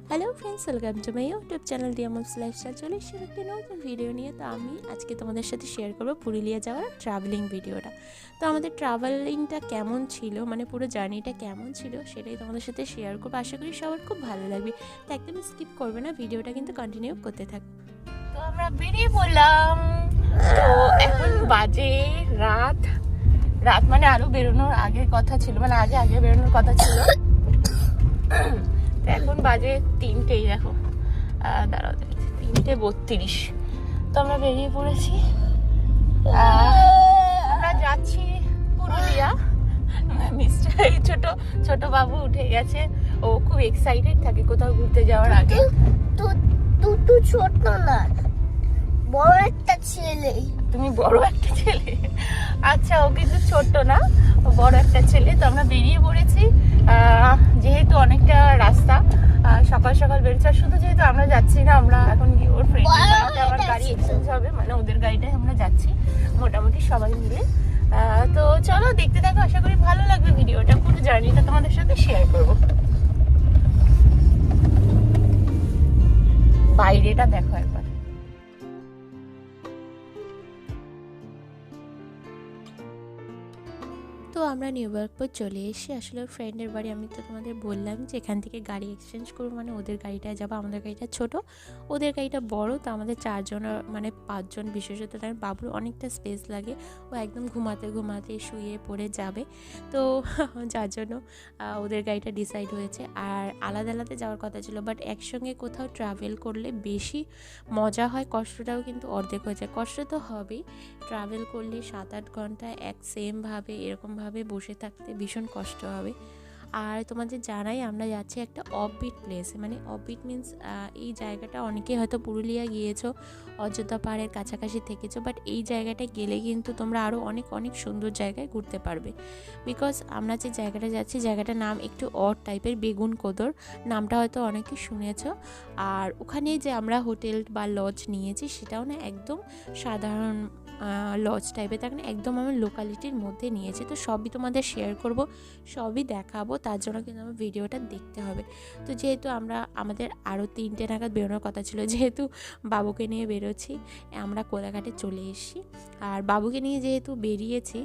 Hello friends, welcome to my YouTube channel ডিয়ামস lifestyle. চলে এসেছি একটি নতুন ভিডিও নিয়ে। তো আমি আজকে তোমাদের সাথে শেয়ার করবো পুরুলিয়া যাওয়ার ট্রাভেলিং ভিডিওটা। তো আমাদের ট্রাভেলিংটা কেমন ছিল, মানে পুরো জার্নিটা কেমন ছিল, সেটাই তোমাদের সাথে শেয়ার করবো। আশা করি সবার খুব ভালো লাগবে, তো একদম স্কিপ করবে না, ভিডিওটা কিন্তু কন্টিনিউ করতে থাকবে। তো আমরা বেরিয়ে পড়লাম। তো এখন বাজে রাত মানে আরও বেরোনোর আগের কথা ছিল, মানে আগে বেরোনোর কথা ছিল। এখন বাজে 3টেই, দেখো দাঁড়াও 3:32। তো আমরা বেরিয়ে পড়েছি, আমরা যাচ্ছি পুরুলিয়া। মিস্টার এই ছোট বাবু উঠে গেছে, ও খুব এক্সাইটেড থাকে কোথাও ঘুরতে যাওয়ার আগে। তো ছোট না, বড় একটা ছেলে। তুমি বড় একটা ছেলে? আচ্ছা, ও কিন্তু ছোট না, ও বড় একটা ছেলে। তো আমরা বেরিয়ে পড়েছি, যেহেতু অনেকটা রাস্তা, সকাল সকাল বেরোচ্ছে। আর শুধু যেহেতু আমরা যাচ্ছি না, আমরা এখন ওর ফ্রেন্ডের বাড়িতে আমার গাড়ি এক্সচেঞ্জ হবে, মানে ওদের গাড়িটায় আমরা যাচ্ছি মোটামুটি সবাই মিলে। তো চলো দেখতে থাকো, আশা করি ভালো লাগবে ভিডিওটা। পুরো জার্নিটা তোমাদের সাথে শেয়ার করবো। বাইরেটা দেখো একবার। তো আমরা নিউ ইয়র্কপুর চলে এসে আসলে ওর ফ্রেন্ডের বাড়ি। আমি তো তোমাদের বললাম যে এখান থেকে গাড়ি এক্সচেঞ্জ করবো, মানে ওদের গাড়িটায় যাবো। আমাদের গাড়িটা ছোট, ওদের গাড়িটা বড়। তো আমাদের 4জন, মানে 5জন বিশেষত, তার বাবুর অনেকটা স্পেস লাগে, ও একদম ঘুমাতে শুয়ে পড়ে যাবে। তো যার জন্য ওদের গাড়িটা ডিসাইড হয়েছে। আর আলাদা আলাদা যাওয়ার কথা ছিল, বাট একসঙ্গে কোথাও ট্রাভেল করলে বেশি মজা হয়, কষ্টটাও কিন্তু অর্ধেক হয়ে যায়। কষ্ট তো হবেই, ট্রাভেল করলে 7-8 ঘন্টা এক সেমভাবে এরকমভাবে বসে থাকতে ভীষণ কষ্ট হবে। আর তোমাদের জানাই আমরা যাচ্ছি একটা অফবিট প্লেসে, মানে অফবিট মিন্স এই জায়গাটা অনেকেই হয়তো পুরুলিয়া গিয়েছো, অযোধ্যা পাহাড়ের কাছাকাছি থেকেছো, বাট এই জায়গাটা গেলে কিন্তু তোমরা আরও অনেক অনেক সুন্দর জায়গায় ঘুরতে পারবে। বিকজ আমরা যে জায়গাটা যাচ্ছি, জায়গাটার নাম একটু অড টাইপের, বেগুন কোদর নামটা হয়তো অনেকে শুনেছো। আর ওখানে যে আমরা হোটেল বা লজ নিয়েছি, সেটাও না একদম সাধারণ লজ টাইপের, তার মানে একদম আমার লোকালিটির মধ্যে নিয়েছি। তো সবই তোমাদের শেয়ার করব, সবই দেখাবো, তার জন্য কিন্তু আমার ভিডিওটা দেখতে হবে। তো যেহেতু আমাদের আরও 3টে নাগাদ বেরোনোর কথা ছিল, যেহেতু বাবুকে নিয়ে বেরোচ্ছি, আমরা কোলাঘাটে চলে এসেছি। আর বাবুকে নিয়ে যেহেতু বেরিয়েছি,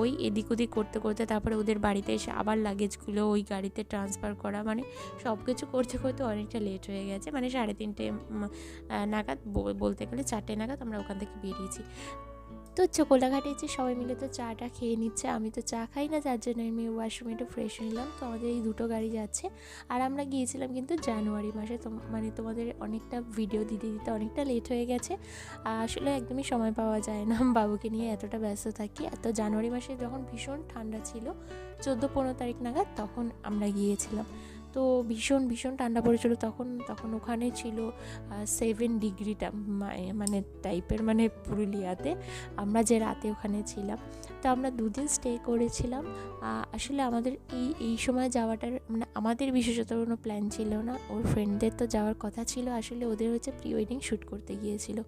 ওই এদিক ওদিক করতে করতে তারপরে ওদের বাড়িতে এসে আবার লাগেজগুলো ওই গাড়িতে ট্রান্সফার করা, মানে সব কিছু করতে করতে অনেকটা লেট হয়ে গেছে। মানে 3:30 নাগাদ, বলতে গেলে 4টে নাগাদ আমরা ওখান থেকে বেরিয়েছি। তো কোলাঘাটে যে সবাই মিলে তো চাটা খেয়ে নিচ্ছে, আমি তো চা খাই না, যার জন্য আমি ওয়াশরুমে একটু ফ্রেশ নিলাম। তো আমাদের এই দুটো গাড়ি যাচ্ছে। আর আমরা গিয়েছিলাম কিন্তু জানুয়ারি মাসে, তো মানে তোমাদের অনেকটা ভিডিও দিতে অনেকটা লেট হয়ে গেছে। আসলে একদমই সময় পাওয়া যায় না, বাবুকে নিয়ে এতটা ব্যস্ত থাকি। তো জানুয়ারি মাসে যখন ভীষণ ঠান্ডা ছিল, 14-15 তারিখ নাগাদ, তখন আমরা গিয়েছিলাম। তো ভীষণ ভীষণ ঠান্ডা পড়েছিল তখন ওখানে ছিল 7 ডিগ্রিটা, মানে টাইপের, মানে পুরুলিয়াতে আমরা যে রাতে ওখানে ছিলাম। তো আমরা 2 দিন স্টে করেছিলাম। আসলে আমাদের এই সময় যাওয়াটার, মানে আমাদের বিশেষত কোনো প্ল্যান ছিল না, ওর ফ্রেন্ডদের তো যাওয়ার কথা ছিল। আসলে ওদের হচ্ছে প্রি ওয়েডিং শ্যুট করতে গিয়েছিল,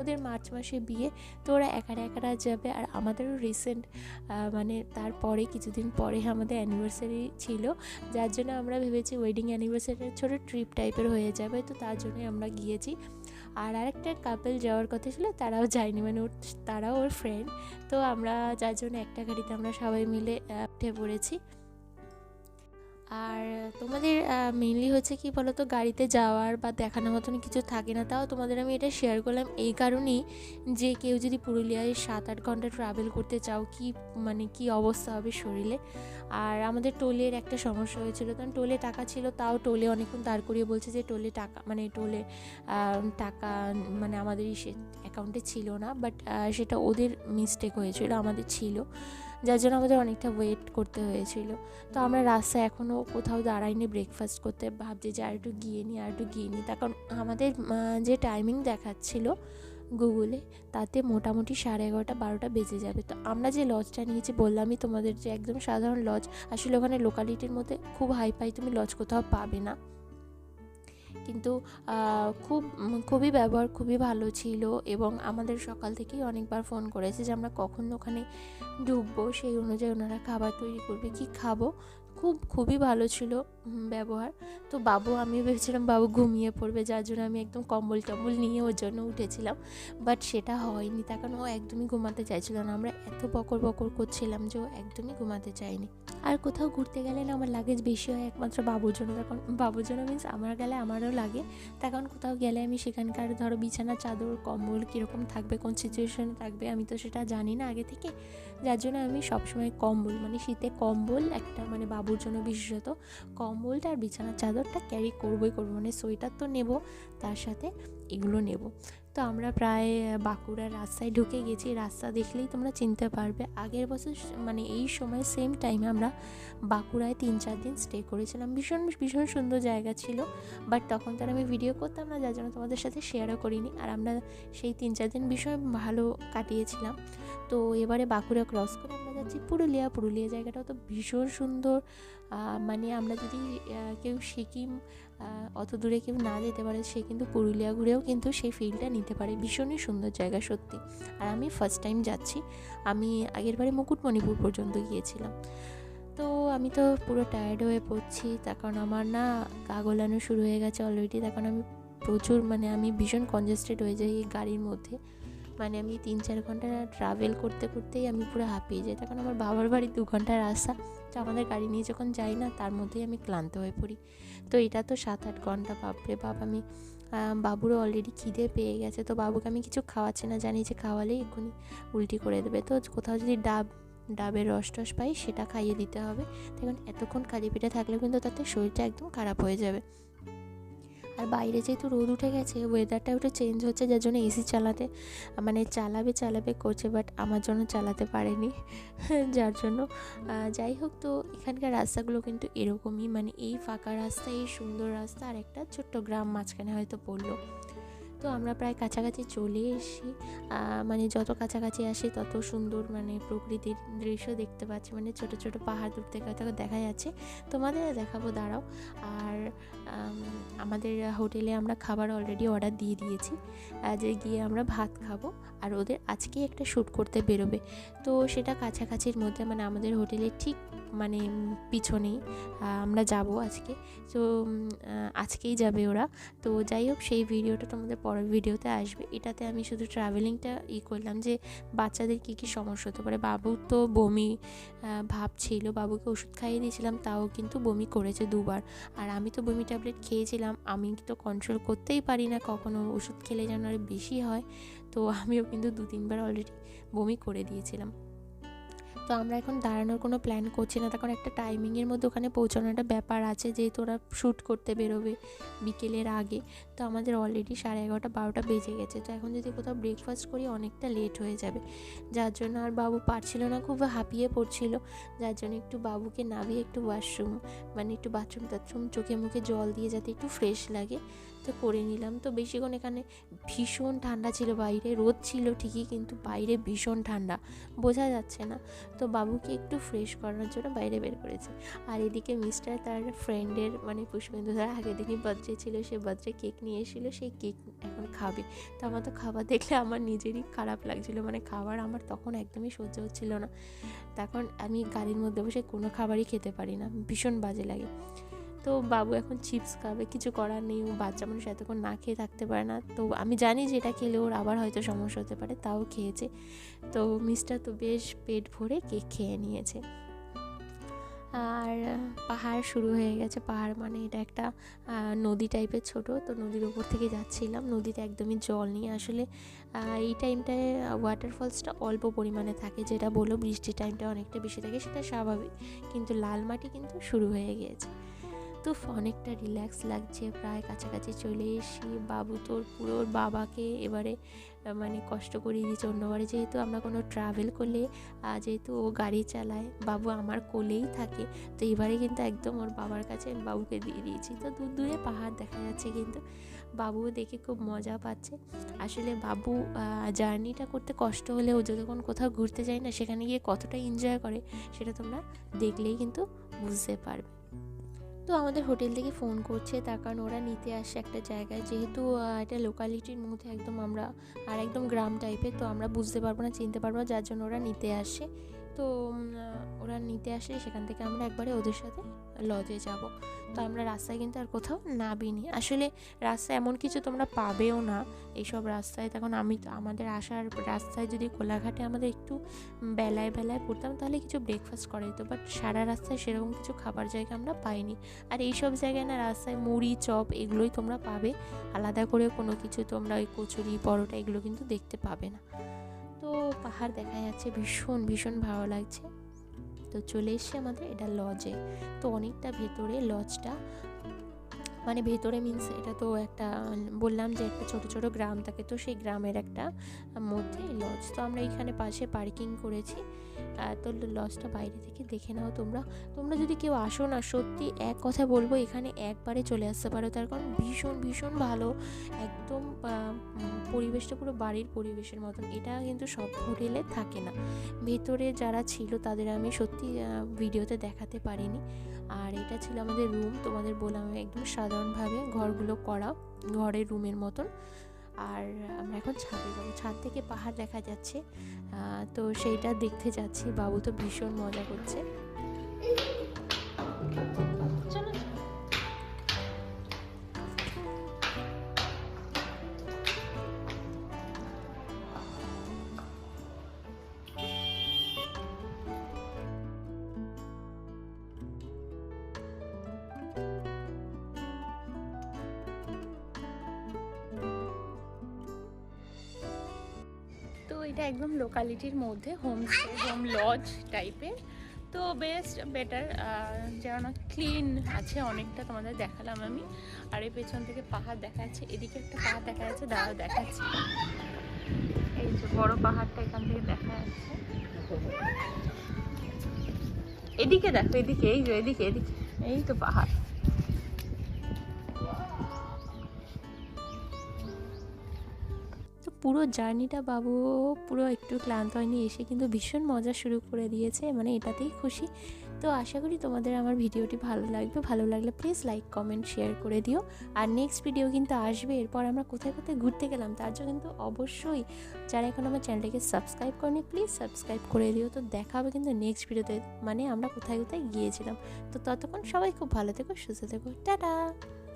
ওদের মার্চ মাসে বিয়ে। তো ওরা একারা যাবে। আর আমাদেরও রিসেন্ট, মানে তারপরে কিছুদিন পরে আমাদের অ্যানিভার্সারি ছিল, যার জন্য আমরা ভেবেছি ওয়েডিং অ্যানিভার্সারি ছোটো ট্রিপ টাইপের হয়ে যাবে। তো তার জন্যই আমরা গিয়েছি। আর আরেকটা কাপল যাওয়ার কথা ছিল, তারাও যায়নি, মানে তারাও ওর ফ্রেন্ড। তো আমরা যার জন্য একটা গাড়িতে আমরা সবাই মিলে উঠে পড়েছি। আর তোমাদের মেনলি হচ্ছে কি বলো তো, গাড়িতে যাওয়ার বা দেখানোর মতন কিছু থাকে না। তাও তোমাদের আমি এটা শেয়ার করলাম এই কারণেই, যে কেউ যদি পুরুলিয়ায় 7-8 ঘন্টা ট্রাভেল করতে চাও, মানে কি অবস্থা হবে শরীরে। আর আমাদের টোলের একটা সমস্যা হয়েছিল, কারণ টোলে টাকা ছিল, তাও টোলে অনেকক্ষণ দাঁড় করিয়ে বলছে যে টোলে টাকা, মানে টোলে টাকা মানে আমাদেরই সে অ্যাকাউন্টে ছিল না, বাট সেটা ওদের মিস্টেক হয়েছিল, আমাদের ছিল, যার জন্য আমাদের অনেকটা ওয়েট করতে হয়েছিল। তো আমরা রাস্তায় এখনও কোথাও দাঁড়াইনি ব্রেকফাস্ট করতে, ভাবছি যে আর একটু গিয়ে নিই। তার কারণ আমাদের যে টাইমিং দেখাচ্ছিল গুগলে, তাতে মোটামুটি 11:30-12টা বেজে যাবে। তো আমরা যে লজটা নিয়েছি, বললামই তোমাদের যে একদম সাধারণ লজ, আসলে ওখানে লোকালিটির মধ্যে খুব হাই তুমি লজ কোথাও পাবে না। কিন্তু খুবই ব্যবহার খুবই ভালো ছিল, এবং আমাদের সকাল থেকেই অনেকবার ফোন করেছে যে আমরা কখন ওখানে ঢুকবো, সেই অনুযায়ী ওনারা খাবার তৈরি করবে, কি খাবো। খুবই ভালো ছিল ব্যবহার। তো আমি ভেবেছিলাম বাবু ঘুমিয়ে পড়বে, যার জন্য আমি একদম কম্বল টম্বল নিয়ে ওর জন্য উঠেছিলাম, বাট সেটা হয়নি। তার কারণ ও একদমই ঘুমাতে চাইছিল না। আমরা এত বকর বকর করছিলাম যে ও একদমই ঘুমাতে চায়নি। আর কোথাও ঘুরতে গেলে না আমার লাগেজ বেশি হয় একমাত্র বাবুর জন্য। তখন বাবুর জন্য মিন্স আমার গেলে আমারও লাগে। তার কারণ কোথাও গেলে আমি সেখানকার ধরো বিছানা চাদর কম্বল কীরকম থাকবে, কোন সিচুয়েশনে থাকবে, আমি তো সেটা জানি না আগে থেকে। যার জন্য আমি সবসময় কম্বল, মানে শীতে কম্বল একটা, মানে বাবুর জন্য বিশেষত কম্বলটা আর বিছানার চাদরটা ক্যারি করবো, মানে সোয়েটার তো নেব, তার সাথে এগুলো নেব। তো আমরা প্রায় বাঁকুড়ার রাস্তায় ঢুকে গেছি। রাস্তা দেখলেই তোমরা চিনতে পারবে। আগের বছর মানে এই সময় সেম টাইমে আমরা বাঁকুড়ায় 3-4 দিন স্টে করেছিলাম। ভীষণ ভীষণ সুন্দর জায়গা ছিল, বাট তখন তো আর আমি ভিডিও করতাম না, যার জন্য তোমাদের সাথে শেয়ারও করিনি। আর আমরা সেই 3-4 দিন ভীষণ ভালো কাটিয়েছিলাম। তো এবারে বাঁকুড়া ক্রস করে আমরা যাচ্ছি পুরুলিয়া জায়গাটাও তো ভীষণ সুন্দর। মানে আমরা যদি কেউ সিকিম অত দূরে কেউ না যেতে পারে, সে কিন্তু পুরুলিয়া ঘুরেও কিন্তু সেই ফিলটা নিতে পারে। ভীষণই সুন্দর জায়গা সত্যি। আর আমি ফার্স্ট টাইম যাচ্ছি। আমি আগের বারে মুকুটমণিপুর পর্যন্ত গিয়েছিলাম। তো আমি তো পুরো টায়ার্ড হয়ে পড়ছি, তার কারণ আমার না গা গোলানো শুরু হয়ে গেছে অলরেডি। তার কারণ আমি প্রচুর, মানে আমি ভীষণ কনজেস্টেড হয়ে যাই এই গাড়ির মধ্যে। মানে আমি 3-4 ঘন্টা ট্রাভেল করতে করতেই আমি পুরো হাঁপিয়ে যাই। তখন আমার বাবার বাড়ি 2 ঘন্টার রাস্তা, তো আমাদের গাড়ি নিয়ে যখন যাই না, তার মধ্যেই আমি ক্লান্ত হয়ে পড়ি। তো এটা তো 7-8 ঘন্টা, বাপরে বাপ। আমি বাবুরও অলরেডি খিদে পেয়ে গেছে, তো বাবুকে আমি কিছু খাওয়াচ্ছি না, জানি যে খাওয়ালেই এক্ষুনি উল্টি করে দেবে। তো কোথাও যদি ডাবের রস টস পাই সেটা খাইয়ে দিতে হবে। দেখুন এতক্ষণ খালি পেটে থাকলে কিন্তু তাতে শরীরটা একদম খারাপ হয়ে যাবে। আর বাইরে যেহেতু রোদ উঠে গেছে, ওয়েদারটা একটু চেঞ্জ হচ্ছে, যার জন্য এসি চালাবে করছে, বাট আমার জন্য চালাতে পারেনি। যার জন্য যাই হোক, তো এখানকার রাস্তাগুলো কিন্তু এরকমই, মানে এই ফাঁকা রাস্তা, এই সুন্দর রাস্তা, আর একটা ছোট্ট গ্রাম মাঝখানে হয়তো পড়লো। তো আমরা প্রায় কাছাকাছি চলে এসেছি। মানে যত কাছাকাছি আসি তত সুন্দর, মানে প্রকৃতির দৃশ্য দেখতে পাচ্ছি। মানে ছোট ছোট পাহাড় দূর থেকে হয়তো দেখা যাচ্ছে, তোমাদের দেখাবো, দাঁড়াও। আর আমাদের হোটেলে আমরা খাবার অলরেডি অর্ডার দিয়ে দিয়েছি, যে গিয়ে আমরা ভাত খাবো। আর ওদের আজকেই একটা শ্যুট করতে বেরোবে, তো সেটা কাছাকাছির মধ্যে, মানে আমাদের হোটেলের ঠিক মানে পিছনেই আমরা যাব আজকে। তো আজকেই যাবে ওরা। তো যাই হোক, সেই ভিডিওটা তোমাদের পরের ভিডিওতে আসবে। এটাতে আমি শুধু ট্রাভেলিংটা করলাম, যে বাচ্চাদের কী কী সমস্যা হতে পারে। বাবুর তো বমি ভাব ছিল, বাবুকে ওষুধ খাইয়ে দিয়েছিলাম, তাও কিন্তু বমি করেছে 2বার। আর আমি তো বমি ট্যাবলেট খেয়েছিলাম, আমি তো কন্ট্রোল করতেই পারি না, কখনো ওষুধ খেলে যেন আর বেশি হয়। তো আমিও কিন্তু 2-3বার অলরেডি বমি করে দিয়েছিলাম। তো আমরা এখন দাঁড়ানোর কোনো প্ল্যান করছি না, তখন একটা টাইমিংয়ের মধ্যে ওখানে পৌঁছানোর একটা ব্যাপার আছে, যেহেতু ওরা শ্যুট করতে বেরোবে বিকেলের আগে। তো আমাদের অলরেডি 11:30-12টা বেজে গেছে। তো এখন যদি কোথাও ব্রেকফাস্ট করি অনেকটা লেট হয়ে যাবে, যার জন্য আর বাবু পারছিল না, খুব হাঁপিয়ে পড়ছিল। যার জন্য একটু বাবুকে নামিয়ে একটু ওয়াশরুম, মানে একটু বাথরুম টাথরুম চোখে মুখে জল দিয়ে যাতে একটু ফ্রেশ লাগে, তো করে নিলাম। তো বেশিক্ষণ এখানে ভীষণ ঠান্ডা ছিল, বাইরে রোদ ছিল ঠিকই, কিন্তু বাইরে ভীষণ ঠান্ডা, বোঝা যাচ্ছে না। তো বাবুকে একটু ফ্রেশ করানোর জন্য বাইরে বের করেছে। আর এদিকে মিস্টার তার ফ্রেন্ডের, মানে পুষ্পেন্দু তার আগের দিনই বার্থডে ছিল, সে বার্থডে কেক নিয়ে এসেছিলো, সেই কেক এখন খাবে। তো আমার তো খাবার দেখলে আমার নিজেরই খারাপ লাগছিলো, মানে খাবার আমার তখন একদমই সহ্য হচ্ছিল না। তখন আমি গাড়ির মধ্যে বসে কোনো খাবারই খেতে পারি না, ভীষণ বাজে লাগে। তো বাবু এখন চিপস খাবে, কিছু করার নেই, ও বাচ্চা মানুষ এতক্ষণ না খেয়ে থাকতে পারে না। তো আমি জানি যে এটা খেলে ওর আবার হয়তো সমস্যা হতে পারে, তাও খেয়েছে। তো মিস্টার তো বেশ পেট ভরে কেক খেয়ে নিয়েছে। আর পাহাড় শুরু হয়ে গেছে। পাহাড় মানে এটা একটা নদী টাইপের ছোট, তো নদীর উপর থেকে যাচ্ছিলাম। নদীতে একদমই জল নেই আসলে। এই টাইমটায় ওয়াটারফলসটা অল্প পরিমাণে থাকে, যেটা বলো বৃষ্টির টাইমটা অনেকটা বেশি থাকে, সেটা স্বাভাবিক। কিন্তু লাল মাটি কিন্তু শুরু হয়ে গিয়েছে। তো অনেকটা রিল্যাক্স লাগছে, প্রায় কাছাকাছি চলে এসেছি। বাবু তোর পুরো ওর বাবাকে এবারে মানে কষ্ট করিয়ে দিয়েছে অন্যবারে। যেহেতু আমরা কোনো ট্রাভেল করলে, যেহেতু ও গাড়ি চালায়, বাবু আমার কোলেই থাকে, তো এবারে কিন্তু একদম ওর বাবার কাছে বাবুকে দিয়ে দিয়েছি। তো দূরে পাহাড় দেখা যাচ্ছে, কিন্তু বাবুও দেখে খুব মজা পাচ্ছে। আসলে বাবু জার্নিটা করতে কষ্ট হলেও যখন কোথাও ঘুরতে যায় না, সেখানে গিয়ে কতটা এনজয় করে সেটা তোমরা দেখলেই কিন্তু বুঝতে পারবে। তো আমাদের হোটেল থেকে ফোন করছে, তার কারণ ওরা নিতে আসে একটা জায়গায়, যেহেতু এটা লোকালিটির মধ্যে একদম আমরা, আর একদম গ্রাম টাইপের, তো আমরা বুঝতে পারবো না, চিনতে পারবো না, যার জন্য ওরা নিতে আসে। তো ওরা নিতে আসলে সেখান থেকে আমরা একবারে ওদের সাথে লজে যাব। তো আমরা রাস্তায় কিন্তু আর কোথাও নামিনি। আসলে রাস্তায় এমন কিছু তোমরা পাবেও না এইসব রাস্তায়। তখন আমি তো আমাদের আসার রাস্তায় যদি কোলাঘাটে আমাদের একটু বেলায় পড়তাম তাহলে কিছু ব্রেকফাস্ট করা যেত, বাট সারা রাস্তায় সেরকম কিছু খাবার জায়গা আমরা পাইনি। আর এইসব জায়গায় না রাস্তায় মুড়ি চপ এগুলোই তোমরা পাবে, আলাদা করে কোনো কিছু তোমরা ওই কচুরি পরোটা এগুলো কিন্তু দেখতে পাবে না। তো পাহাড় দেখা যাচ্ছে, ভীষণ ভীষণ ভালো লাগছে। তো চলে এসছে আমাদের এটা লজে। তো অনেকটা ভেতরে লজটা, মানে ভেতরে মিন্স এটা তো একটা বললাম যে একটা ছোট ছোট গ্রাম থাকে, তো সেই গ্রামের একটা মধ্যে লজ। তো আমরা এখানে পাশে পার্কিং করেছি। তো লজটা বাইরে থেকে দেখে নাও তোমরা। তোমরা যদি কেউ আসো না, সত্যি এক কথা বলবো এখানে একবারে চলে আসতে পারো, তার কারণ ভীষণ ভীষণ ভালো। একদম পরিবেশটা পুরো বাড়ির পরিবেশের মতন। এটা কিন্তু সব হোটেলে থাকে না। ভেতরে যারা ছিল তাদের আমি সত্যি ভিডিওতে দেখাতে পারিনি। আর এটা ছিল আমাদের রুম, তোমাদের বললাম একদম সাধারণভাবে ঘরগুলো করা, ঘরের রুমের মতন। আর আমরা এখন ছাদে যাবো, ছাদ থেকে পাহাড় দেখা যাচ্ছে, তো সেইটা দেখতে যাচ্ছি। বাবু তো ভীষণ মজা করছে। চলো তো এটা একদম লোকালিটির মধ্যে হোম লজ টাইপের। তো বেস্ট বেটার, যেন ক্লিন আছে অনেকটা, তোমাদের দেখালাম আমি। আর এই পেছন থেকে পাহাড় দেখা যাচ্ছে, এদিকে একটা পাহাড় দেখা যাচ্ছে, দাঁড়াও দেখাচ্ছি। এই যে বড় পাহাড়টা এখান থেকে দেখা যাচ্ছে, এদিকে দেখো, এদিকে এই যে এদিকে এই তো পাহাড়। তো পুরো জার্নিটা বাবু পুরো একটু ক্লান্ত হয়নি, এসে কিন্তু ভীষণ মজা শুরু করে দিয়েছে, মানে এটাতেই খুশি। তো আশা করি তোমাদের আমার ভিডিওটি ভালো লাগবে। ভালো লাগলে প্লিজ লাইক কমেন্ট শেয়ার করে দিও। আর নেক্সট ভিডিও কিন্তু আসবে, এরপর আমরা কোথায় কোথায় ঘুরতে গেলাম তার জন্য কিন্তু অবশ্যই যারা এখন আমার চ্যানেলটাকে সাবস্ক্রাইব করেনি প্লিজ সাবস্ক্রাইব করে দিও। তো দেখা হবে কিন্তু নেক্সট ভিডিওতে, মানে আমরা কোথায় কোথায় গিয়েছিলাম। তো ততক্ষণ সবাই খুব ভালো থেকো, সুস্থ থেকো, টাটা।